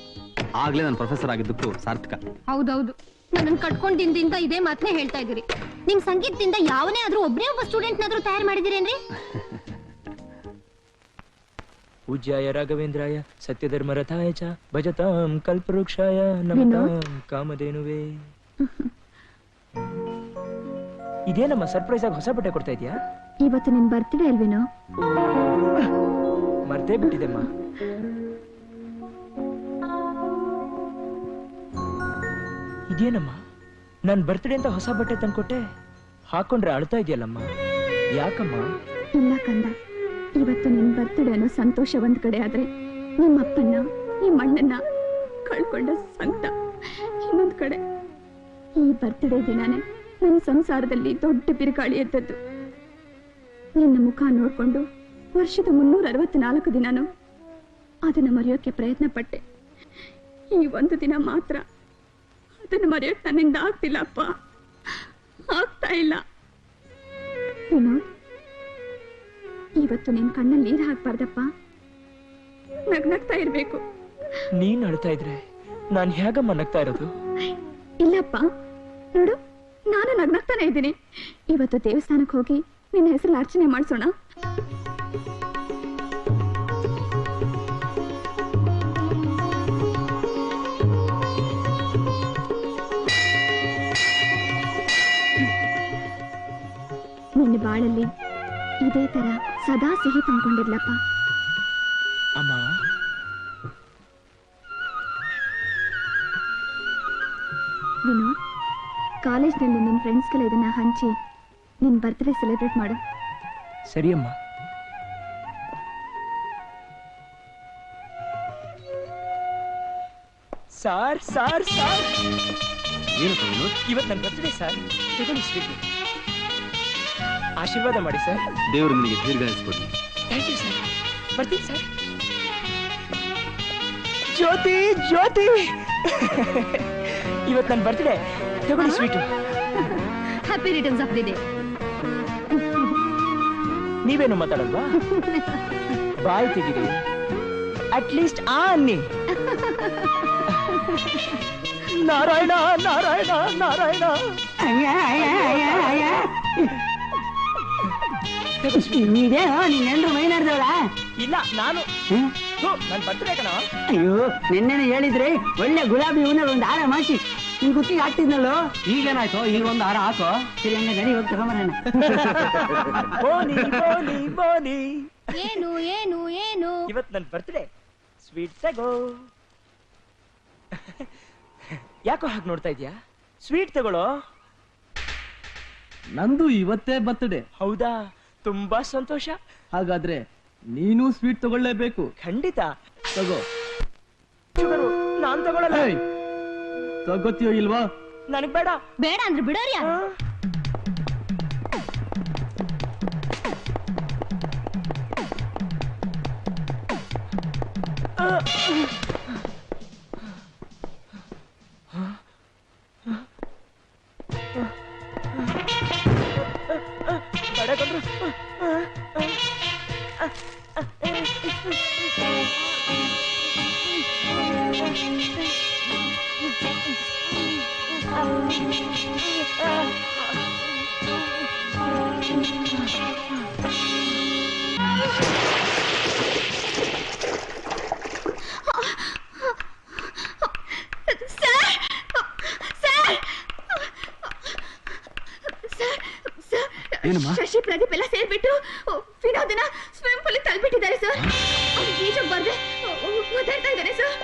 ಆಗ್ಲೇ ನಾನು ಪ್ರೊಫೆಸರ್ ಆಗಿದ್ದಕ್ಕೂ ಸಾರ್ಥಕ. ಹೌದೌದು, ನನ್ನನ್ನು ಕಟ್ಕೊಂಡ್ ದಿನದಿಂದ ಇದೇ ಮಾತನ್ನೇ ಹೇಳ್ತಾ ಇದ್ದೀರಿ. ನಿಮ್ ಸಂಗೀತದಿಂದ ಯಾವನೇ ಆದ್ರೂ ಒಬ್ಬನೇ ಒಬ್ಬ ಸ್ಟೂಡೆಂಟ್ನಾದ್ರೂ ತಯಾರು ಮಾಡಿದಿರೇನ್ರಿ? ಪೂಜ್ಯಾಯ ರಾಘವೇಂದ್ರಾಯ ಸತ್ಯಧರ್ಮ ರಥಾಯ ಚ ಭಜತಾಂ ಕಲ್ಪವೃಕ್ಷಾಯ ನಮತಾಂ ಕಾಮಧೇನುವೇ. ಇದೇನಮ್ಮ ಸರ್ಪ್ರೈಸ್ ಆಗಿ ಹೊಸ ಬಟ್ಟೆ ಕೊಡ್ತಾ ಇದೀಯಾ? ಇವತ್ತು ನಿನ್ ಬರ್ತ್ಡೇ ಅಲ್ವೇನೋ? ಮರ್ತೇ ಬಿಟ್ಟಿದೆಮ್ಮ. ಇದೇನಮ್ಮ, ನಾನ್ ಬರ್ತ್ಡೇ ಅಂತ ಹೊಸ ಬಟ್ಟೆ ತಂದ್ಕೊಟ್ಟೆ, ಹಾಕೊಂಡ್ರೆ ಅಳ್ತಾ ಇದೆಯಲ್ಲಮ್ಮ, ಯಾಕಮ್ಮ? ಇಲ್ಲ ಕಂದ, ಇವತ್ತು ನಿನ್ ಬರ್ತ್ಡೇ ಅನ್ನೋ ಸಂತೋಷ ಒಂದ್ ಕಡೆ ಆದ್ರೆ ನಿಮ್ಮಪ್ಪನ್ನ, ನಿಮ್ಮ ಅಣ್ಣನ್ನ, ಕಳ್ಕೊಂಡ ಸಂಕಟ ಇನ್ನೊಂದು ಕಡೆ ಈ ಬರ್ತ್ಡೇ ದಿನಾನೇ ನನ್ನ ಸಂಸಾರದಲ್ಲಿ ದೊಡ್ಡ ಬಿರುಗಾಳಿ ಎದ್ದದ್ದು. ನಿನ್ನ ಮುಖ ನೋಡ್ಕೊಂಡು ವರ್ಷದ 364 ದಿನಾನು ಅದನ್ನು ಮರೆಯೋಕೆ ಪ್ರಯತ್ನ ಪಟ್ಟೆ. ಈ ಒಂದು ದಿನ ಮಾತ್ರ ಅದನ್ನು ಮರೆಯೋಕೆ ನನ್ನಿಂದ ಆಗ್ತಿಲ್ಲಪ್ಪ, ಆಗ್ತಾ ಇಲ್ಲ. ವಿನೋದ್, ಇವತ್ತು ನಿನ್ ಕಣ್ಣಲ್ಲಿ ನೀರು ಹಾಕ್ಬಾರ್ದಪ್ಪ, ನಗ್ನಗ್ತಾ ಇರ್ಬೇಕು. ನೀನ್ ಅಳ್ತಾ ಇದ್ರೆ ನಾನ್ ಹೇಗಮ್ಮ ನಗ್ತಾ ಇರೋದು? ಇಲ್ಲಪ್ಪ, ನೋಡು, ನಾನು ನಗ್ನಗ್ತಾನೆ ಇದ್ದೀನಿ. ಇವತ್ತು ದೇವಸ್ಥಾನಕ್ಕೆ ಹೋಗಿ ನಿನ್ನ ಹೆಸರು ಅರ್ಚನೆ ಮಾಡಿಸೋಣ. ನಿನ್ನ ಬಾಳಲ್ಲಿ ಇದೇ ತರ ಸದಾ ಸಿಹಿ ತುಂಬಿಕೊಂಡಿರ್ಲಪ್ಪ. ಅಮ್ಮ, ವಿನೋದ್, ಕಾಲೇಜ್ನಲ್ಲಿ ನಿನ್ನ ಫ್ರೆಂಡ್ಸ್ಗೆಲ್ಲ ಇದನ್ನ ಹಂಚಿ ನಿನ್ನ ಬರ್ತ್ಡೇ ಸೆಲೆಬ್ರೇಟ್ ಮಾಡು. ಸರಿ ಅಮ್ಮ. ಸಾರ್ ಸಾರ್ ಸಾರ್, ಇವತ್ತು ನನ್ನ ಬರ್ತ್ಡೇ ಸರ್. ತಗೊಳ್ಳಿ ಸ್ವೀಟ್, ಆಶೀರ್ವಾದ ಮಾಡಿ ಸರ್. ದೇವರು ನಿನಗೆ ದೀರ್ಘಾಯಿಸ್ಕೊಡ್ಲಿ. Thank you sir. ಬರ್ತೀನಿ ಸರ್. ಜ್ಯೋತಿ ಜ್ಯೋತಿ, ಇವತ್ತು ನನ್ನ ಬರ್ತ್ಡೇ, ತಗೊಳ್ಳಿ sweet. Happy returns of the day. ನೀವೇನು ಮಾತಾಡಲ್ವಾ? ಬಾಯ್ ತೆಗಿರಿ, ಅಟ್ಲೀಸ್ಟ್ ಆ ಅನ್ನಿ. ನಾರಾಯಣ ನಾರಾಯಣ ನಾರಾಯಣ. ನೀನೇನ್ರು ಮೈನಾಡ್ದವಳ? ಇಲ್ಲ, ನಾನು ನನ್ ಬರ್ತ್ಡೇ ಕಣ. ಅಯ್ಯೋ, ನಿನ್ನೆ ಹೇಳಿದ್ರೆ ಒಳ್ಳೆ ಗುಲಾಬಿ ಹೂವಿನ ಒಂದು ಹಾರ ಮಾಡಿಸಿ ನಿನ್ ಗುತ್ತಿಗೆ ಹಾಕ್ತಿದ್ನಲ್ಲೋ. ಈಗೇನಾಯ್ತು? ಈಗ ಒಂದು ಹಾರ ಹಾಕೋ. ಸರಿ, ಹಂಗ ನಡಿ, ಹೋಗಿ ತಗೊಂಬರೋಣ. ಬೋನಿ ಬೋನಿ ಬೋನಿ. ಏನು ಏನು ಏನು? ಇವತ್ತು ನನ್ನ ಬರ್ತ್ಡೇ, ಸ್ವೀಟ್ ತಗೋ. ಯಾಕೋ ಹಾಗೆ ನೋಡ್ತಾ ಇದ್ಯಾ? ಸ್ವೀಟ್ ತಗೊಳ್ಳೋ. ನಂದು ಇವತ್ತೇ ಬರ್ತ್ಡೇ. ಹೌದಾ? ತುಂಬಾ ಸಂತೋಷ. ಹಾಗಾದ್ರೆ ನೀನು ಸ್ವೀಟ್ ತಗೊಳ್ಳೇಬೇಕು. ಖಂಡಿತ ತಗೋ. ಶುಗರು ನಾನ್ ತಗೊಳ್ಳಲ್ಲ. ತಗೋತೀಯೋ ಇಲ್ವಾ? ನನಗ್ ಬೇಡ. ಬೇಡ ಅಂದ್ರೆ ಬಿಡೋರ್ಯಾ? ಶಶಿ ಪ್ರದೀಪ್ ಎಲ್ಲ ಸೇರ್ಬಿಟ್ಟು ವಿನೋದನ ಸ್ವಿಮ್ಮಿಂಗ್ ಪೂಲ್ ತಳ್ಬಿಟ್ಟಿದ್ದಾರೆ ಸರ್. ಅವ್ನಿಗೆ ಈಜಕ್ಕೆ ಬರ್ದೆ ಒದ್ದಾಡ್ತಾ ಇದ್ದಾನೆ ಸರ್.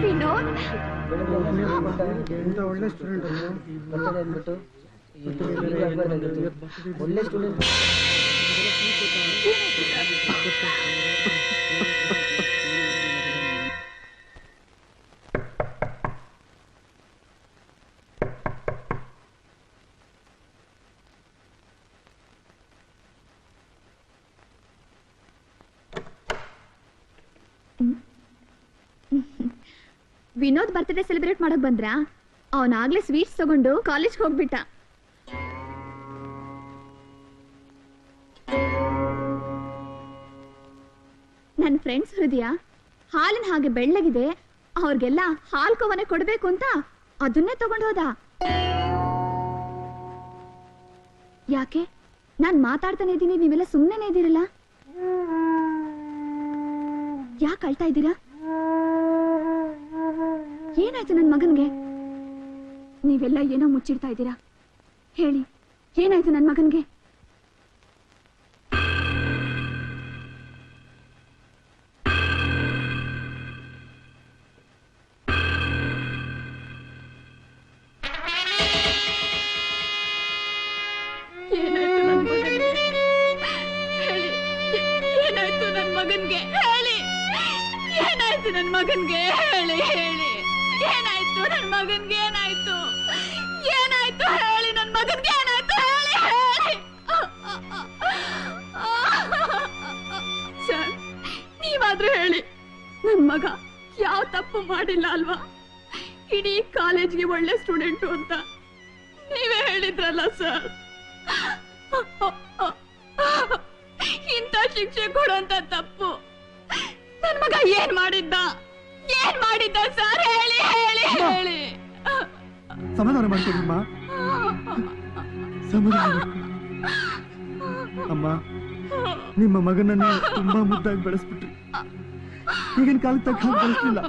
ವಿನೋದ್, ಒಳ್ಳೆ ಸ್ಟೂಡೆಂಟ್, ಒಳ್ಳೆ ಸ್ಟೂಡೆಂಟ್. ವಿನೋದ್ ಬರ್ತ್ಡೇ ಸೆಲೆಬ್ರೇಟ್ ಮಾಡಕ್ ಬಂದ್ರ? ಅವನಾಗ್ಲೇ ಸ್ವೀಟ್ಸ್ ತಗೊಂಡು ಕಾಲೇಜ್ಗೆ ಹೋಗ್ಬಿಟ್ಟ. ನನ್ನ ಫ್ರೆಂಡ್ಸ್ ಹೃದಯ ಹಾಲಿನ ಹಾಗೆ ಬೆಳ್ಳಗಿದೆ, ಅವ್ರಿಗೆಲ್ಲ ಹಾಲ್ ಕೋವನೆ ಕೊಡ್ಬೇಕು ಅಂತ ಅದನ್ನೇ ತಗೊಂಡು ಹೋದ. ಯಾಕೆ ನಾನ್ ಮಾತಾಡ್ತಾನೆ ಇದ್ದೀನಿ, ನೀವೆಲ್ಲ ಸುಮ್ಮನೆ ಇದ್ದೀರಲ್ಲ? ಯಾಕೆ ಅಳ್ತಾ ಇದ್ದೀರಾ? ಏನಾಯ್ತು ನನ್ ಮಗನ್ಗೆ? ನೀವೆಲ್ಲ ಏನೋ ಮುಚ್ಚಿಡ್ತಾ ಇದ್ದೀರಾ, ಹೇಳಿ ಏನಾಯ್ತು ನನ್ ಮಗನ್ಗೆ? ಏನಾಯ್ತು ನನ್ ಮಗನ್ಗೆ? ಹೇಳಿ ಏನಾಯ್ತು ನನ್ ಮಗನ್ಗೆ? ಹೇಳಿ ಹೇಳಿ ಏನಾಯ್ತು ನನ್ ಮಗನ್ಗೆ? ಏನಾಯ್ತು ಏನಾಯ್ತು ಹೇಳಿ ನನ್ ಮಗನ್ಗೆ? ಏನಾಯ್ತು ಹೇಳಿ ಹೇಳಿ. ಸರ್ ನೀವಾದ್ರೂ ಹೇಳಿ, ನನ್ ಮಗ ಯಾವ ತಪ್ಪು ಮಾಡಿಲ್ಲ ಅಲ್ವಾ? ಇಡೀ ಕಾಲೇಜ್ಗೆ ಒಳ್ಳೆ ಸ್ಟೂಡೆಂಟು ಅಂತ ನೀವೇ ಹೇಳಿದ್ರಲ್ಲ ಸರ್. ಇಂಥ ಶಿಕ್ಷೆ ಕೊಡುವಂತ ತಪ್ಪು ನನ್ ಮಗ ಏನ್ ಮಾಡಿದ್ದ? ಏನ್ ಮಾಡಿದ್ದ ಸರ್? ಹೇಳಿ ಹೇಳಿ ಹೇಳಿ. ಸಮಾಧಾನ ಮಾಡ್ಕೊಡಿಮ್ಮ, ಸಮಾಧಾನ ಅಮ್ಮ. ನಿಮ್ಮ ಮಗನನ್ನು ತುಂಬಾ ಮುದ್ದಾಗಿ ಬೆಳೆಸ್ಬಿಟ್ರಿ. ಈಗಿನ ಕಾಲಕ್ಕೆ ತಕ್ಕ ಹಾಗೆ ಬೆಳೆಸಲಿಲ್ಲ,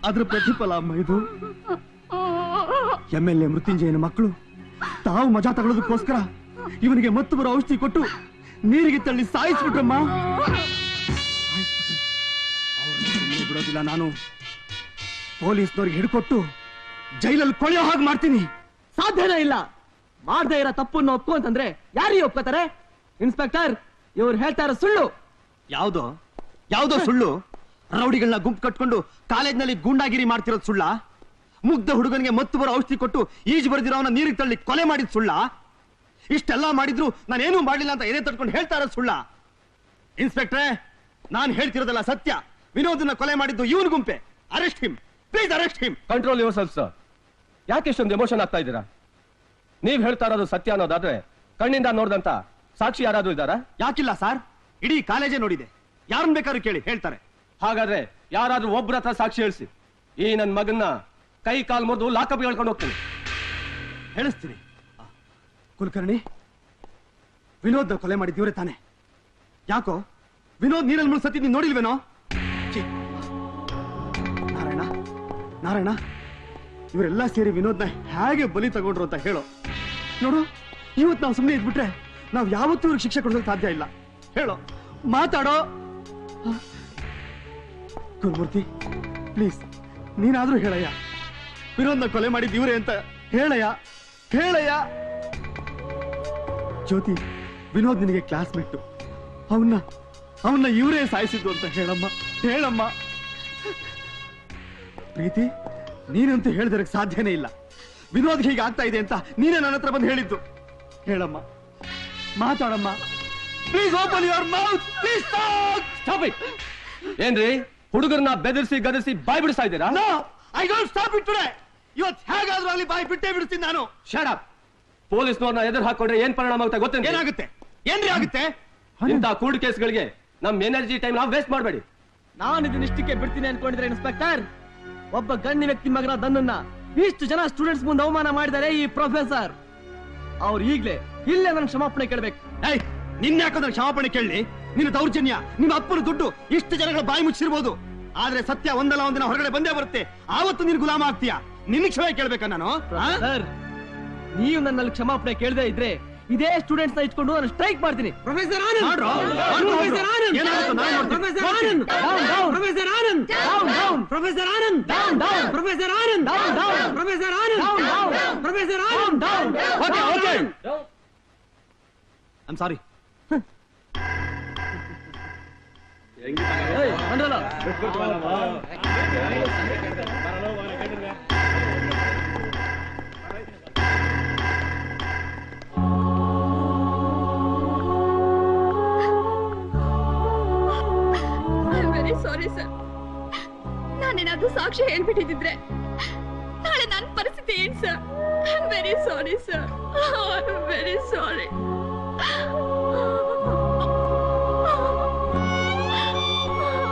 ಅದ್ರ ಪ್ರತಿಫಲ ಅಮ್ಮ ಇದು. MLA ಮೃತ್ಯುಂಜಯನ ಮಕ್ಕಳು ತಾವು ಮಜಾ ತಗೊಳ್ಳೋದಕ್ಕೋಸ್ಕರ ಇವನಿಗೆ ಮತ್ತು ಬರೋ ಔಷಧಿ ಕೊಟ್ಟು ನೀರಿಗೆ ತಳ್ಳಿ ಸಾಯಿಸ್ಬಿಟ್ರಮ್ಮ. ಅವ್ರನ್ನ ಬಿಡೋದಿಲ್ಲ ನಾನು. ಪೊಲೀಸ್ನವ್ರಿಗೆ ಹಿಡ್ಕೊಟ್ಟು ಜೈಲಲ್ಲಿ ಕೊಳೆಯೋ ಹಾಗೆ ಮಾಡ್ತೀನಿ. ಸಾಧ್ಯನೇ ಇಲ್ಲ. ಮಾಡದೇ ಇರೋ ತಪ್ಪನ್ನು ಒಪ್ಪು ಅಂತಂದ್ರೆ ಯಾರಿಗೆ ಒಪ್ಕೋತಾರೆ? ಇನ್ಸ್ಪೆಕ್ಟರ್, ಇವ್ರು ಹೇಳ್ತಾ ಇರೋ ಸುಳ್ಳು. ಯಾವ್ದೋ ಯಾವ್ದೋ ಸುಳ್ಳು? ರೌಡಿಗಳನ್ನ ಗುಂಪು ಕಟ್ಕೊಂಡು ಕಾಲೇಜ್ನಲ್ಲಿ ಗೂಂಡಾಗಿರಿ ಮಾಡ್ತಿರೋದು ಸುಳ್ಳ? ಮುಗ್ಧ ಹುಡುಗನಿಗೆ ಮತ್ತು ಬರೋ ಔಷಧಿ ಕೊಟ್ಟು ಈಜು ಬರೆದಿರೋ ಅವನ ನೀರಿಗೆ ತಳ್ಳಿ ಕೊಲೆ ಮಾಡಿದ ಸುಳ್ಳ? ಇಷ್ಟೆಲ್ಲ ಮಾಡಿದ್ರು ನಾನೇನು ಮಾಡಲಿಲ್ಲ ಅಂತ ಎದೆ ತಟ್ಕೊಂಡು ಹೇಳ್ತಾ ಇರೋದು ಸುಳ್ಳ? ಇನ್ಸ್ಪೆಕ್ಟ್ರೆ, ನಾನು ಹೇಳ್ತಿರೋದಲ್ಲ ಸತ್ಯ. ವಿನೋದನ್ನ ಕೊಲೆ ಮಾಡಿದ್ದು ಇವನ್ ಗುಂಪೆ. Arrest him, please arrest him. Control yourself sir. ಯಾಕೆ ಇಷ್ಟೊಂದು ಎಮೋಷನ್ ಆಗ್ತಾ ಇದ್ದೀರಾ? ನೀವ್ ಹೇಳ್ತಾ ಇರೋದು ಸತ್ಯ ಅನ್ನೋದಾದ್ರೆ ಕಣ್ಣಿಂದ ನೋಡ್ದಂತ ಸಾಕ್ಷಿ ಯಾರಾದ್ರೂ ಇದ್ದಾರಾ? ಯಾಕಿಲ್ಲ ಸರ್, ಇಡೀ ಕಾಲೇಜೇ ನೋಡಿದೆ. ಯಾರನ್ನ ಬೇಕಾದ್ರೂ ಕೇಳಿ ಹೇಳ್ತಾರೆ. ಹಾಗಾದ್ರೆ ಯಾರಾದ್ರೂ ಒಬ್ಬರ ಹತ್ರ ಸಾಕ್ಷಿ ಹೇಳಿಸಿ. ಈ ನನ್ ಮಗನ್ನ ಕೈ ಕಾಲ್ ಮುರಿದು ಲಾಕಪ್ ಹೇಳ್ಕೊಂಡು ಹೋಗ್ತೀನಿ. ಹೇಳಿಸ್ತೀನಿ. ಕುಲಕರ್ಣಿ, ವಿನೋದ್ ಕೊಲೆ ಮಾಡಿದ್ದೀವ್ರೆ ತಾನೆ? ಯಾಕೋ ವಿನೋದ್ ನೀರಲ್ಲಿ ಮುಳುಸತಿ ನೀನ್ ನೋಡಿಲ್ವೇನೋ? ನಾರಾಯಣ ನಾರಾಯಣ, ಇವರೆಲ್ಲ ಸೇರಿ ವಿನೋದ್ನ ಹೇಗೆ ಬಲಿ ತಗೊಂಡ್ರು ಅಂತ ಹೇಳೋ. ನೋಡು, ಇವತ್ತು ನಾವು ಸುಮ್ಮನೆ ಇದ್ಬಿಟ್ರೆ ನಾವು ಯಾವತ್ತೂ ಇವ್ರಿಗೆ ಶಿಕ್ಷೆ ಕೊಡೋದಕ್ಕೆ ಸಾಧ್ಯ ಇಲ್ಲ. ಹೇಳೋ, ಮಾತಾಡೋ. ಗುರುಮೂರ್ತಿ, ಪ್ಲೀಸ್ ನೀನಾದ್ರೂ ಹೇಳಯ್ಯ, ವಿನೋದ್ನ ಕೊಲೆ ಮಾಡಿದ್ದು ಇವ್ರೆ ಅಂತ ಹೇಳಯ್ಯ, ಹೇಳಯ್ಯ. ಜ್ಯೋತಿ, ವಿನೋದ್ ನಿನಗೆ ಕ್ಲಾಸ್ಮೇಟ್, ಅವನ್ನ ಇವರೇ ಸಾಯಿಸಿದ್ದು ಅಂತ ಹೇಳಮ್ಮ, ಹೇಳಮ್ಮ. ಪ್ರೀತಿ, ನೀನಂತೂ ಹೇಳಿದ್ರೆ ಸಾಧ್ಯನೇ ಇಲ್ಲ. ವಿನೋದ್ ಹೀಗೆ ಆಗ್ತಾ ಇದೆ ಅಂತ ನೀನೇ ನನ್ನ ಹತ್ರ ಬಂದು ಹೇಳಿದ್ದು. ಹೇಳಮ್ಮ, ಮಾತಾಡಮ್ಮ. Please open your mouth, please stop it. ಏನ್ರಿ ಹುಡುಗರನ್ನ ಬೆದರಿಸಿ ಗದರಿಸಿ ಬಾಯ್ ಬಿಡಿಸ್ತಾ ಇದ್ದೀರಾ? No, I don't stop it today. ಇವತ್ತು ಹೇಗಾದ್ರೂ ಅಲ್ಲಿ ಬಾಯಿ ಬಿಟ್ಟೇ ಬಿಡ್ತೀನಿ ನಾನು. Shut up. ಪೊಲೀಸ್ನವ್ರನ್ನ ಎದುರು ಹಾಕೊಂಡ್ರೆ ಏನ್ ಪರಿಣಾಮ ಆಗುತ್ತೆ ಗೊತ್ತೇನು? ಏನಾಗುತ್ತೆ? ಏನ್ರಿ ಆಗುತ್ತೆ? ಇಂಥ ಕೂಡ್ ಕೇಸ್ಗಳಿಗೆ ನಮ್ ಎನರ್ಜಿ ಟೈಮ್ ನಾವು ವೇಸ್ಟ್ ಮಾಡಬೇಡಿ. ನಾನು ಇದನ್ನ ಇಷ್ಟಕ್ಕೆ ಬಿಡ್ತೀನಿ ಅನ್ಕೊಂಡಿದ್ರೆ ಇನ್ಸ್ಪೆಕ್ಟರ್, ಒಬ್ಬ ಗಣ್ಯ ವ್ಯಕ್ತಿ ಮಗನ ದನ್ನನ್ನ ಇಷ್ಟು ಜನ ಸ್ಟೂಡೆಂಟ್ಸ್ ಮುಂದೆ ಅವಮಾನ ಮಾಡಿದ್ದಾರೆ ಈ ಪ್ರೊಫೆಸರ್. ಅವ್ರು ಈಗ್ಲೇ ಇಲ್ಲೇ ನನ್ನ ಕ್ಷಮಾಪಣೆ ಕೇಳಬೇಕು. ನಿನ್ನ ಯಾಕಂದ್ರೆ ಕ್ಷಮಾಪಣೆ ಕೇಳಿ? ನಿನ್ನ ದೌರ್ಜನ್ಯ, ನಿಮ್ಮ ಅಪ್ಪನ ದುಡ್ಡು ಇಷ್ಟು ಜನಗಳ ಬಾಯಿ ಮುಚ್ಚಿರ್ಬೋದು, ಆದ್ರೆ ಸತ್ಯ ಒಂದಲ್ಲ ಒಂದಿನ ಹೊರಗಡೆ ಬಂದೇ ಬರುತ್ತೆ. ಆವತ್ತು ನೀನು ಗುಲಾಮ ಆಗ್ತೀಯಾ. ನಿನ್ನ ಕ್ಷಮೆ ಕೇಳ್ಬೇಕಾ ನಾನು? ಸರ್, ನೀವು ನನ್ನಲ್ಲಿ ಕ್ಷಮಾಪಣೆ ಕೇಳದೆ ಇದ್ರೆ ಇದೇ ಸ್ಟೂಡೆಂಟ್ಸ್ ನ ಇಟ್ಕೊಂಡು ನಾನು ಸ್ಟ್ರೈಕ್ ಮಾಡ್ತೀನಿ. Professor Anand, professor Anand, professor Anand, professor Anand, professor Anand, professor Anand, professor Anand, professor Anand. Okay okay, I am sorry. Very sorry sir. ನಾನು ನಾನೇನಾದ್ರೂ ಸಾಕ್ಷಿ ಹೇಳ್ಬಿಟ್ಟಿದ್ರೆ ನಾಳೆ ನನ್ನ ಪರಿಸ್ಥಿತಿ ಏನ್ sir? I am very sorry sir, I am very sorry.